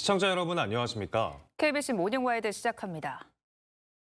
시청자 여러분 안녕하십니까? KBC 모닝와이드 시작합니다.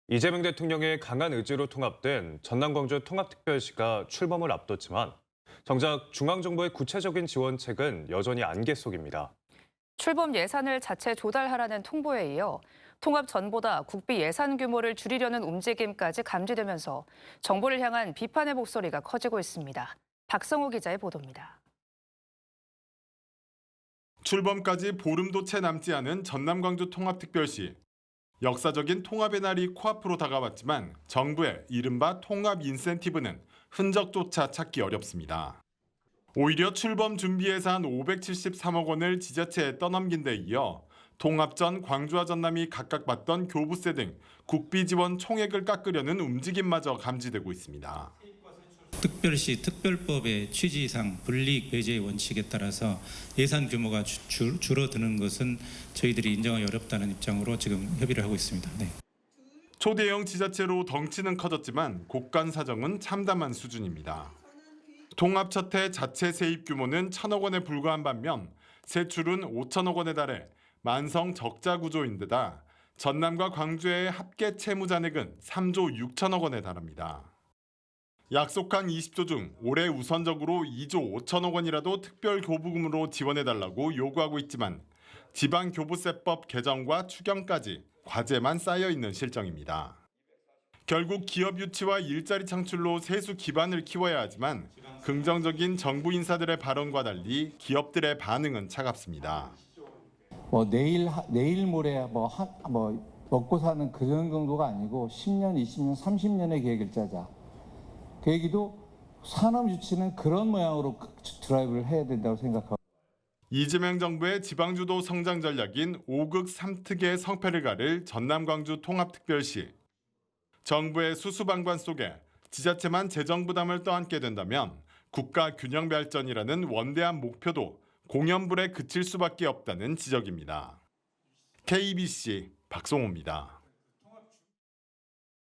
이재명 대통령의 강한 의지로 통합된 전남 광주 통합특별시가 출범을 앞뒀지만 정작 중앙정부의 구체적인 지원책은 여전히 안개 속입니다. 출범 예산을 자체 조달하라는 통보에 이어 통합 전보다 국비 예산 규모를 줄이려는 움직임까지 감지되면서 정부를 향한 비판의 목소리가 커지고 있습니다. 박성호 기자의 보도입니다. 출범까지 보름도 채 남지 않은 전남 광주 통합특별시. 역사적인 통합의 날이 코앞으로 다가왔지만 정부의 이른바 통합 인센티브는 흔적조차 찾기 어렵습니다. 오히려 출범 준비 예산 573억 원을 지자체에 떠넘긴 데 이어 통합 전 광주와 전남이 각각 받던 교부세 등 국비 지원 총액을 깎으려는 움직임마저 감지되고 있습니다. 특별시 특별법의 취지상 불이익 배제의 원칙에 따라서 예산 규모가 줄어드는 것은 저희들이 인정하기 어렵다는 입장으로 지금 협의를 하고 있습니다. 네. 초대형 지자체로 덩치는 커졌지만 곳간 사정은 참담한 수준입니다. 통합 첫해 자체 세입 규모는 1,000억 원에 불과한 반면 세출은 5천억 원에 달해 만성 적자 구조인데다 전남과 광주의 합계 채무 잔액은 3조 6천억 원에 달합니다. 약속한 20조 중 올해 우선적으로 2조 5천억 원이라도 특별 교부금으로 지원해달라고 요구하고 있지만 지방교부세법 개정과 추경까지 과제만 쌓여 있는 실정입니다. 결국 기업 유치와 일자리 창출로 세수 기반을 키워야 하지만 긍정적인 정부 인사들의 발언과 달리 기업들의 반응은 차갑습니다. 내일 모레 먹고 사는 그런 정도가 아니고 10년, 20년, 30년의 계획을 짜자. 그 얘기도 산업 유치는 그런 모양으로 드라이브를 해야 된다고 생각하고. 이재명 정부의 지방주도 성장 전략인 5극 3특의 성패를 가를 전남 광주 통합특별시. 정부의 수수방관 속에 지자체만 재정 부담을 떠안게 된다면 국가 균형 발전이라는 원대한 목표도 공연불에 그칠 수밖에 없다는 지적입니다. KBC 박성호입니다.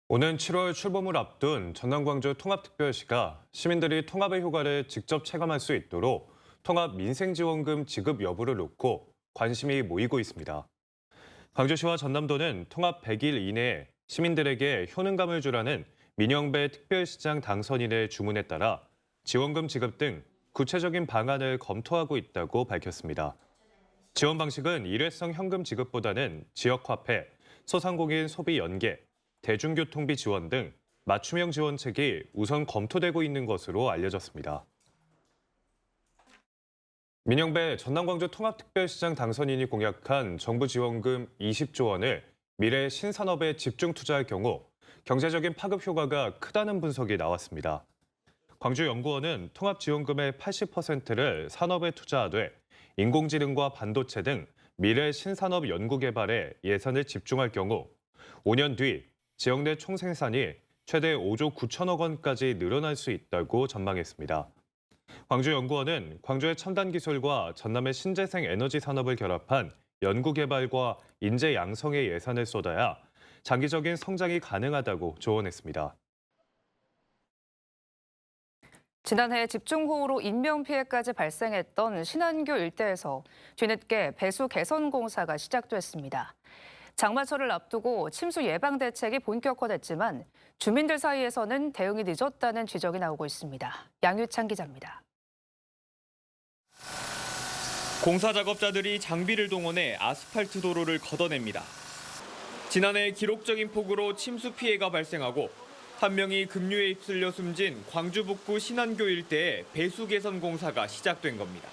오는 7월 출범을 앞둔 전남 광주 통합특별시가 시민들이 통합의 효과를 직접 체감할 수 있도록 통합 민생지원금 지급 여부를 놓고 관심이 모이고 있습니다. 광주시와 전남도는 통합 100일 이내에 시민들에게 효능감을 주라는 민영배 특별시장 당선인의 주문에 따라 지원금 지급 등 구체적인 방안을 검토하고 있다고 밝혔습니다. 지원 방식은 일회성 현금 지급보다는 지역화폐, 소상공인 소비 연계, 대중교통비 지원 등 맞춤형 지원책이 우선 검토되고 있는 것으로 알려졌습니다. 민영배 전남광주 통합특별시장 당선인이 공약한 정부 지원금 20조 원을 미래 신산업에 집중 투자할 경우 경제적인 파급 효과가 크다는 분석이 나왔습니다. 광주연구원은 통합지원금의 80%를 산업에 투자하되 인공지능과 반도체 등 미래 신산업 연구개발에 예산을 집중할 경우 5년 뒤 지역 내 총생산이 최대 5조 9천억 원까지 늘어날 수 있다고 전망했습니다. 광주연구원은 광주의 첨단 기술과 전남의 신재생 에너지 산업을 결합한 연구개발과 인재 양성에 예산을 쏟아야 장기적인 성장이 가능하다고 조언했습니다. 지난해 집중호우로 인명피해까지 발생했던 신안교 일대에서 뒤늦게 배수 개선 공사가 시작됐습니다. 장마철을 앞두고 침수 예방 대책이 본격화됐지만 주민들 사이에서는 대응이 늦었다는 지적이 나오고 있습니다. 양유찬 기자입니다. 공사 작업자들이 장비를 동원해 아스팔트 도로를 걷어냅니다. 지난해 기록적인 폭우로 침수 피해가 발생하고 한 명이 급류에 휩쓸려 숨진 광주 북부 신안교 일대에 배수 개선 공사가 시작된 겁니다.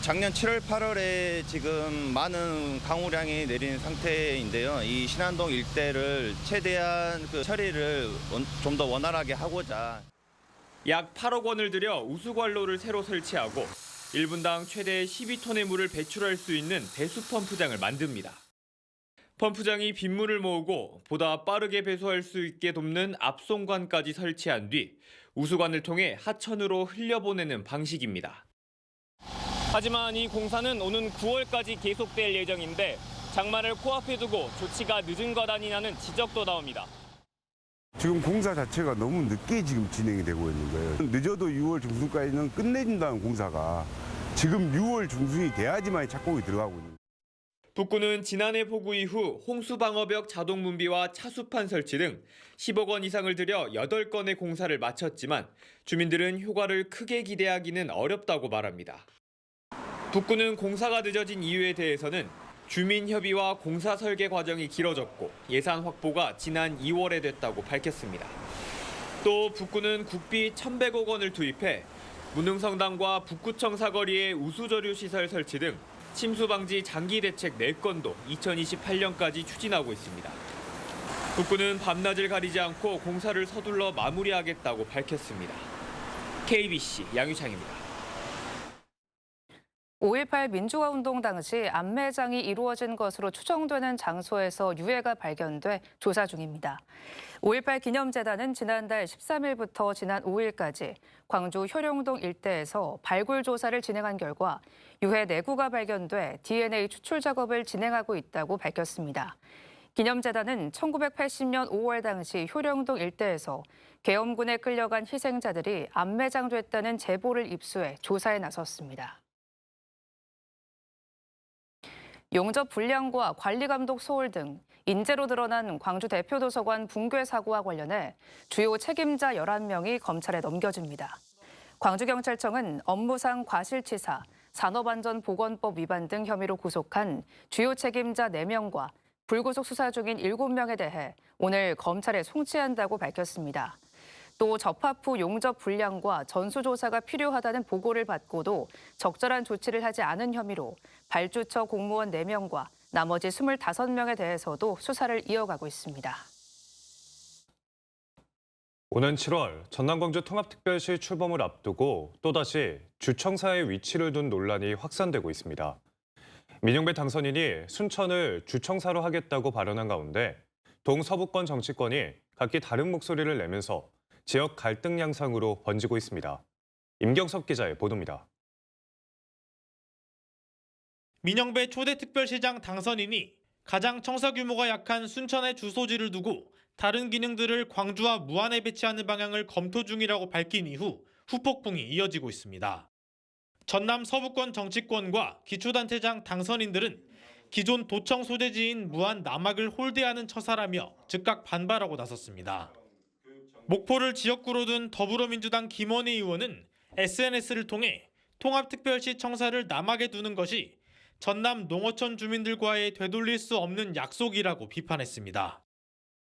작년 7월, 8월에 지금 많은 강우량이 내린 상태인데요. 이 신안동 일대를 최대한 처리를 좀 더 원활하게 하고자 약 8억 원을 들여 우수관로를 새로 설치하고 1분당 최대 12톤의 물을 배출할 수 있는 배수 펌프장을 만듭니다. 펌프장이 빗물을 모으고 보다 빠르게 배수할 수 있게 돕는 압송관까지 설치한 뒤 우수관을 통해 하천으로 흘려보내는 방식입니다. 하지만 이 공사는 오는 9월까지 계속될 예정인데 장마를 코앞에 두고 조치가 늦은 것 아니냐는 지적도 나옵니다. 지금 공사 자체가 너무 늦게 지금 진행이 되고 있는 거예요. 늦어도 6월 중순까지는 끝내준다는 공사가 지금 6월 중순이 돼야지만 착공이 들어가고 있는 거예요. 북구는 지난해 폭우 이후 홍수 방어벽 자동 문비와 차수판 설치 등 10억 원 이상을 들여 8건의 공사를 마쳤지만 주민들은 효과를 크게 기대하기는 어렵다고 말합니다. 북구는 공사가 늦어진 이유에 대해서는 주민 협의와 공사 설계 과정이 길어졌고 예산 확보가 지난 2월에 됐다고 밝혔습니다. 또 북구는 국비 1,100억 원을 투입해 문흥성당과 북구청 사거리에 우수저류 시설 설치 등 침수 방지 장기 대책 4건도 2028년까지 추진하고 있습니다. 북구는 밤낮을 가리지 않고 공사를 서둘러 마무리하겠다고 밝혔습니다. KBC 양유창입니다. 5.18 민주화 운동 당시 안매장이 이루어진 것으로 추정되는 장소에서 유해가 발견돼 조사 중입니다. 5.18 기념재단은 지난달 13일부터 지난 5일까지 광주 효령동 일대에서 발굴 조사를 진행한 결과 유해 내구가 발견돼 DNA 추출 작업을 진행하고 있다고 밝혔습니다. 기념재단은 1980년 5월 당시 효령동 일대에서 계엄군에 끌려간 희생자들이 안매장됐다는 제보를 입수해 조사에 나섰습니다. 용접 불량과 관리 감독 소홀 등 인재로 드러난 광주 대표 도서관 붕괴 사고와 관련해 주요 책임자 11명이 검찰에 넘겨집니다. 광주경찰청은 업무상 과실치사, 산업안전보건법 위반 등 혐의로 구속한 주요 책임자 4명과 불구속 수사 중인 7명에 대해 오늘 검찰에 송치한다고 밝혔습니다. 또 접합 후 용접 불량과 전수조사가 필요하다는 보고를 받고도 적절한 조치를 하지 않은 혐의로 발주처 공무원 4명과 나머지 25명에 대해서도 수사를 이어가고 있습니다. 오는 7월 전남광주 통합특별시 출범을 앞두고 또다시 주청사의 위치를 둔 논란이 확산되고 있습니다. 민영배 당선인이 순천을 주청사로 하겠다고 발언한 가운데 동서부권 정치권이 각기 다른 목소리를 내면서 지역 갈등 양상으로 번지고 있습니다. 임경석 기자의 보도입니다. 민영배 초대 특별시장 당선인이 가장 청사 규모가 약한 순천에 주소지를 두고 다른 기능들을 광주와 무안에 배치하는 방향을 검토 중이라고 밝힌 이후 후폭풍이 이어지고 있습니다. 전남 서부권 정치권과 기초단체장 당선인들은 기존 도청 소재지인 무안 남학을 홀대하는 처사라며 즉각 반발하고 나섰습니다. 목포를 지역구로 둔 더불어민주당 김원희 의원은 SNS를 통해 통합특별시 청사를 남학에 두는 것이 전남 농어촌 주민들과의 되돌릴 수 없는 약속이라고 비판했습니다.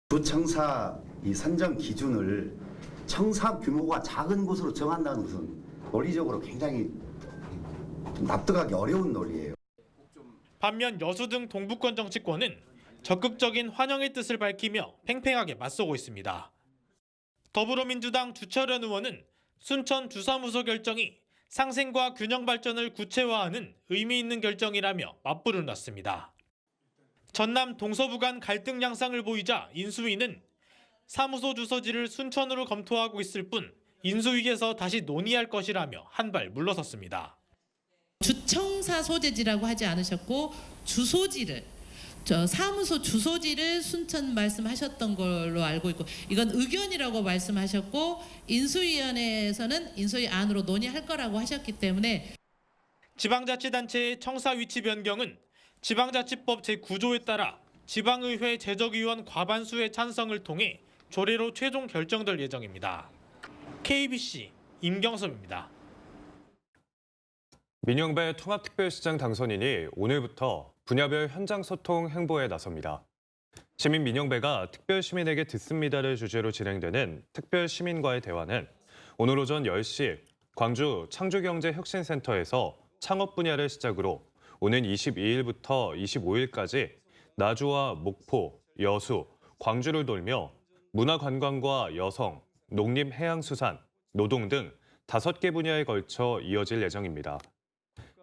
주청사 이 선정 기준을 청사 규모가 작은 곳으로 정한다는 것은 논리적으로 굉장히 납득하기 어려운 논리예요. 반면 여수 등 동부권 정치권은 적극적인 환영의 뜻을 밝히며 팽팽하게 맞서고 있습니다. 더불어민주당 주철현 의원은 순천 주사무소 결정이 상생과 균형 발전을 구체화하는 의미 있는 결정이라며 맞불을 놨습니다. 전남 동서부 간 갈등 양상을 보이자 인수위는 사무소 주소지를 순천으로 검토하고 있을 뿐 인수위에서 다시 논의할 것이라며 한발 물러섰습니다. 주청사 소재지라고 하지 않으셨고 주소지를 사무소 주소지를 순천 말씀하셨던 걸로 알고 있고 이건 의견이라고 말씀하셨고 인수위원회에서는 인수위 안으로 논의할 거라고 하셨기 때문에 지방자치단체의 청사 위치 변경은 지방자치법 제9조에 따라 지방의회 재적위원 과반수의 찬성을 통해 조례로 최종 결정될 예정입니다. KBC 임경섭입니다. 민영배 통합특별시장 당선인이 오늘부터 분야별 현장 소통 행보에 나섭니다. 시민 민영배가 특별시민에게 듣습니다를 주제로 진행되는 특별시민과의 대화는 오늘 오전 10시 광주 창조경제혁신센터에서 창업 분야를 시작으로 오는 22일부터 25일까지 나주와 목포, 여수, 광주를 돌며 문화관광과 여성, 농림해양수산, 노동 등 5개 분야에 걸쳐 이어질 예정입니다.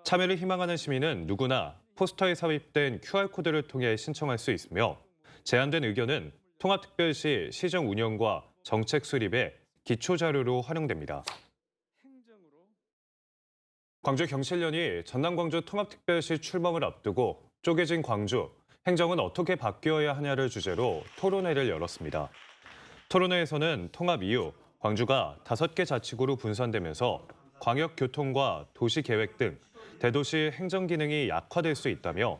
참여를 희망하는 시민은 누구나 포스터에 삽입된 QR코드를 통해 신청할 수 있으며 제안된 의견은 통합특별시 시정 운영과 정책 수립의 기초자료로 활용됩니다. 광주경실련이 전남광주 통합특별시 출범을 앞두고 쪼개진 광주, 행정은 어떻게 바뀌어야 하냐를 주제로 토론회를 열었습니다. 토론회에서는 통합 이후 광주가 5개 자치구로 분산되면서 광역교통과 도시계획 등 대도시 행정 기능이 약화될 수 있다며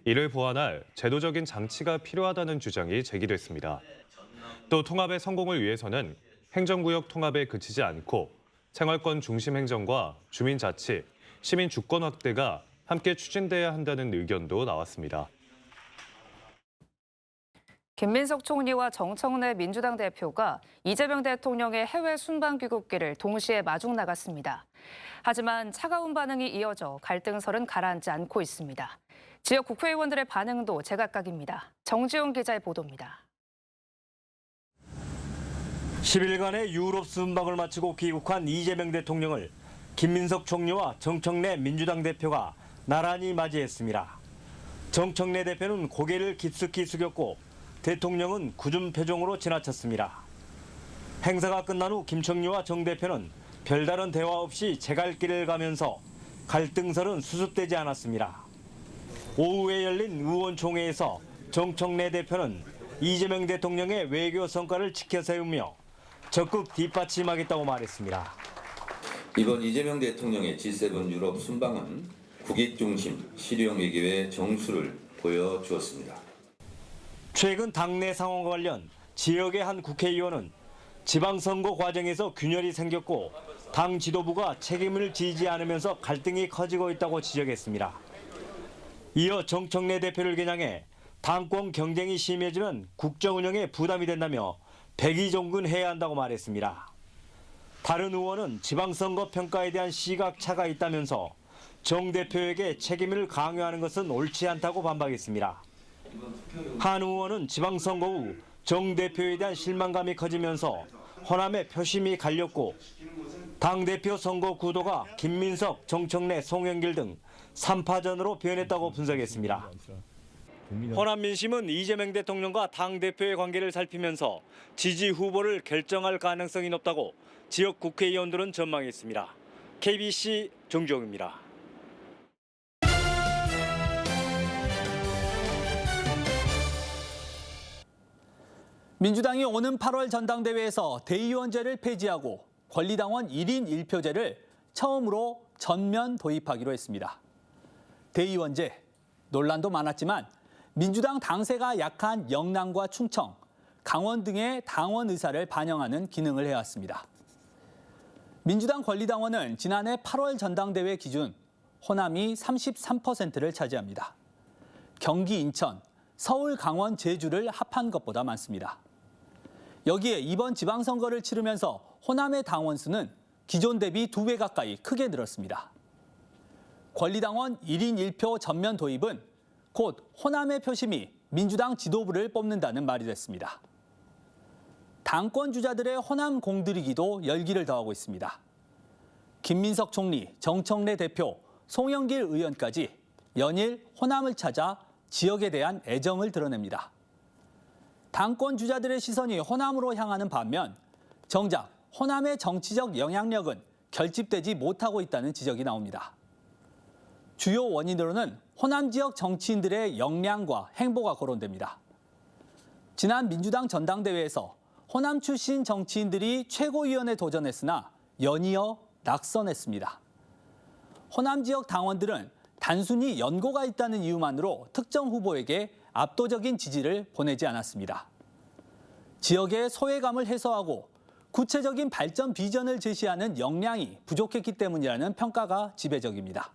이를 보완할 제도적인 장치가 필요하다는 주장이 제기됐습니다. 또 통합의 성공을 위해서는 행정구역 통합에 그치지 않고 생활권 중심 행정과 주민자치, 시민 주권 확대가 함께 추진돼야 한다는 의견도 나왔습니다. 김민석 총리와 정청래 민주당 대표가 이재명 대통령의 해외 순방 귀국길을 동시에 마중 나갔습니다. 하지만 차가운 반응이 이어져 갈등설은 가라앉지 않고 있습니다. 지역 국회의원들의 반응도 제각각입니다. 정지용 기자의 보도입니다. 10일간의 유럽 순방을 마치고 귀국한 이재명 대통령을 김민석 총리와 정청래 민주당 대표가 나란히 맞이했습니다. 정청래 대표는 고개를 깊숙이 숙였고 대통령은 굳은 표정으로 지나쳤습니다. 행사가 끝난 후 김 총리와 정 대표는 별다른 대화 없이 제갈길을 가면서 갈등설은 수습되지 않았습니다. 오후에 열린 의원총회에서 정청래 대표는 이재명 대통령의 외교 성과를 지켜 세우며 적극 뒷받침하겠다고 말했습니다. 이번 이재명 대통령의 G7 유럽 순방은 국익 중심 실용 외교의 정수를 보여주었습니다. 최근 당내 상황과 관련 지역의 한 국회의원은 지방선거 과정에서 균열이 생겼고 당 지도부가 책임을 지지 않으면서 갈등이 커지고 있다고 지적했습니다. 이어 정청래 대표를 겨냥해 당권 경쟁이 심해지면 국정 운영에 부담이 된다며 백의종군해야 한다고 말했습니다. 다른 의원은 지방선거 평가에 대한 시각차가 있다면서 정 대표에게 책임을 강요하는 것은 옳지 않다고 반박했습니다. 한 의원은 지방선거 후 정 대표에 대한 실망감이 커지면서 호남의 표심이 갈렸고 당대표 선거 구도가 김민석, 정청래, 송영길 등 3파전으로 변했다고 분석했습니다. 호남 민심은 이재명 대통령과 당대표의 관계를 살피면서 지지 후보를 결정할 가능성이 높다고 지역 국회의원들은 전망했습니다. KBC 정주영입니다. 민주당이 오는 8월 전당대회에서 대의원제를 폐지하고 권리당원 1인 1표제를 처음으로 전면 도입하기로 했습니다. 대의원제, 논란도 많았지만 민주당 당세가 약한 영남과 충청, 강원 등의 당원 의사를 반영하는 기능을 해왔습니다. 민주당 권리당원은 지난해 8월 전당대회 기준 호남이 33%를 차지합니다. 경기, 인천, 서울, 강원, 제주를 합한 것보다 많습니다. 여기에 이번 지방선거를 치르면서 호남의 당원 수는 기존 대비 2배 가까이 크게 늘었습니다. 권리당원 1인 1표 전면 도입은 곧 호남의 표심이 민주당 지도부를 뽑는다는 말이 됐습니다. 당권 주자들의 호남 공들이기도 열기를 더하고 있습니다. 김민석 총리, 정청래 대표, 송영길 의원까지 연일 호남을 찾아 지역에 대한 애정을 드러냅니다. 당권 주자들의 시선이 호남으로 향하는 반면 정작 호남의 정치적 영향력은 결집되지 못하고 있다는 지적이 나옵니다. 주요 원인으로는 호남 지역 정치인들의 역량과 행보가 거론됩니다. 지난 민주당 전당대회에서 호남 출신 정치인들이 최고위원에 도전했으나 연이어 낙선했습니다. 호남 지역 당원들은 단순히 연고가 있다는 이유만으로 특정 후보에게 압도적인 지지를 보내지 않았습니다. 지역의 소외감을 해소하고 구체적인 발전 비전을 제시하는 역량이 부족했기 때문이라는 평가가 지배적입니다.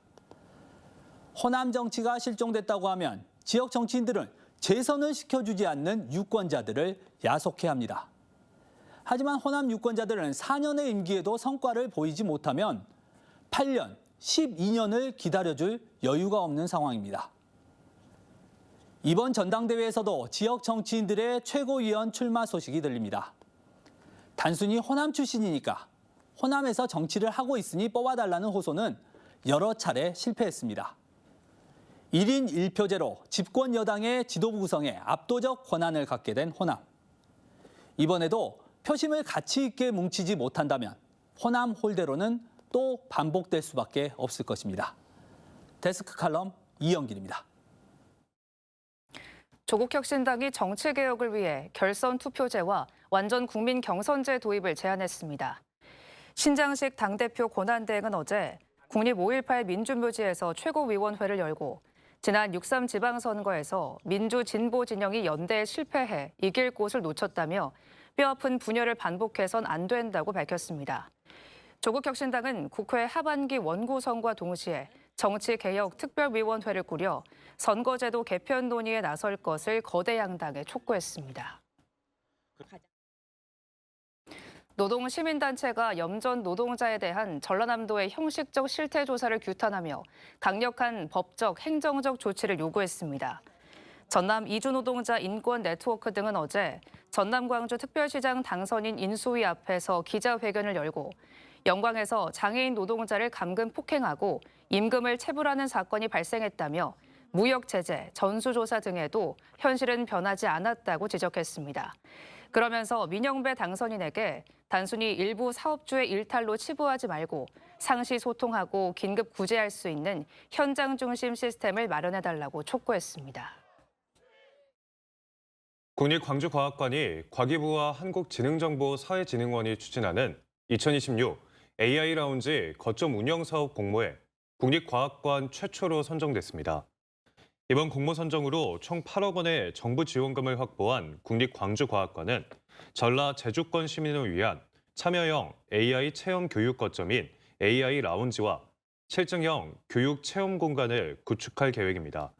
호남 정치가 실종됐다고 하면 지역 정치인들은 재선을 시켜주지 않는 유권자들을 야속해 합니다. 하지만 호남 유권자들은 4년의 임기에도 성과를 보이지 못하면 8년, 12년을 기다려줄 여유가 없는 상황입니다. 이번 전당대회에서도 지역 정치인들의 최고위원 출마 소식이 들립니다. 단순히 호남 출신이니까 호남에서 정치를 하고 있으니 뽑아달라는 호소는 여러 차례 실패했습니다. 1인 1표제로 집권 여당의 지도부 구성에 압도적 권한을 갖게 된 호남. 이번에도 표심을 가치 있게 뭉치지 못한다면 호남 홀대로는 또 반복될 수밖에 없을 것입니다. 데스크 칼럼 이영길입니다. 조국혁신당이 정치개혁을 위해 결선 투표제와 완전 국민 경선제 도입을 제안했습니다. 신장식 당대표 권한대행은 어제 국립 5.18 민주묘지에서 최고위원회를 열고 지난 6.3 지방선거에서 민주 진보 진영이 연대에 실패해 이길 곳을 놓쳤다며 뼈아픈 분열을 반복해선 안 된다고 밝혔습니다. 조국혁신당은 국회 하반기 원구성과 동시에 정치개혁특별위원회를 꾸려 선거제도 개편 논의에 나설 것을 거대 양당에 촉구했습니다. 노동시민단체가 염전 노동자에 대한 전라남도의 형식적 실태조사를 규탄하며 강력한 법적, 행정적 조치를 요구했습니다. 전남 이주노동자 인권 네트워크 등은 어제 전남 광주 특별시장 당선인 인수위 앞에서 기자회견을 열고 영광에서 장애인 노동자를 감금 폭행하고 임금을 체불하는 사건이 발생했다며 무역 제재, 전수조사 등에도 현실은 변하지 않았다고 지적했습니다. 그러면서 민영배 당선인에게 단순히 일부 사업주의 일탈로 치부하지 말고 상시 소통하고 긴급 구제할 수 있는 현장 중심 시스템을 마련해달라고 촉구했습니다. 국립광주과학관이 과기부와 한국지능정보사회진흥원이 추진하는 2026 AI 라운지 거점 운영 사업 공모에 국립과학관 최초로 선정됐습니다. 이번 공모 선정으로 총 8억 원의 정부 지원금을 확보한 국립광주과학관은 전라 제주권 시민을 위한 참여형 AI 체험 교육 거점인 AI 라운지와 실증형 교육 체험 공간을 구축할 계획입니다.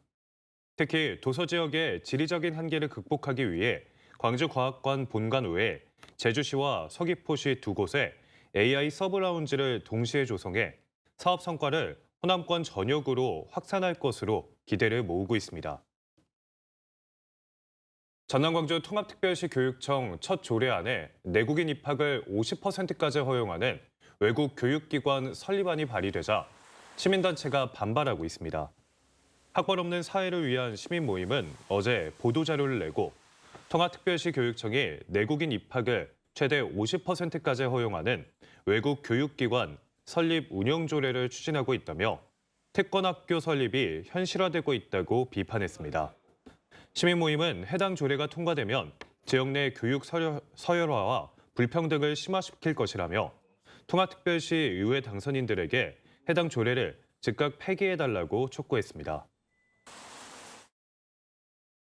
특히 도서 지역의 지리적인 한계를 극복하기 위해 광주과학관 본관 외에 제주시와 서귀포시 두 곳에 AI 서브 라운지를 동시에 조성해 사업 성과를 호남권 전역으로 확산할 것으로 기대를 모으고 있습니다. 전남 광주 통합특별시 교육청 첫 조례안에 내국인 입학을 50%까지 허용하는 외국 교육기관 설립안이 발의되자 시민단체가 반발하고 있습니다. 학벌 없는 사회를 위한 시민 모임은 어제 보도자료를 내고 통합특별시 교육청이 내국인 입학을 최대 50%까지 허용하는 외국 교육기관 설립 운영 조례를 추진하고 있다며 특권학교 설립이 현실화되고 있다고 비판했습니다. 시민 모임은 해당 조례가 통과되면 지역 내 교육 서열화와 불평등을 심화시킬 것이라며 통합특별시 의회 당선인들에게 해당 조례를 즉각 폐기해달라고 촉구했습니다.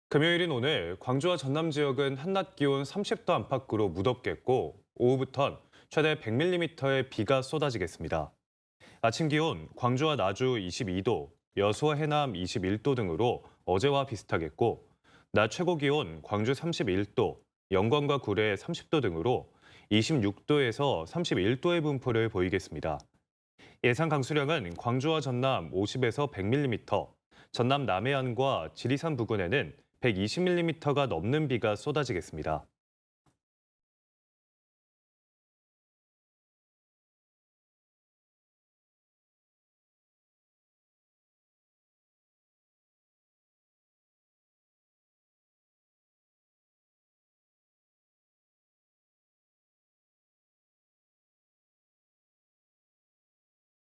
금요일인 오늘 광주와 전남 지역은 한낮 기온 30도 안팎으로 무덥겠고 오후부턴 최대 100mm의 비가 쏟아지겠습니다. 아침 기온 광주와 나주 22도, 여수와 해남 21도 등으로 어제와 비슷하겠고 낮 최고 기온 광주 31도, 영광과 구례 30도 등으로 26도에서 31도의 분포를 보이겠습니다. 예상 강수량은 광주와 전남 50에서 100mm, 전남 남해안과 지리산 부근에는 120mm가 넘는 비가 쏟아지겠습니다.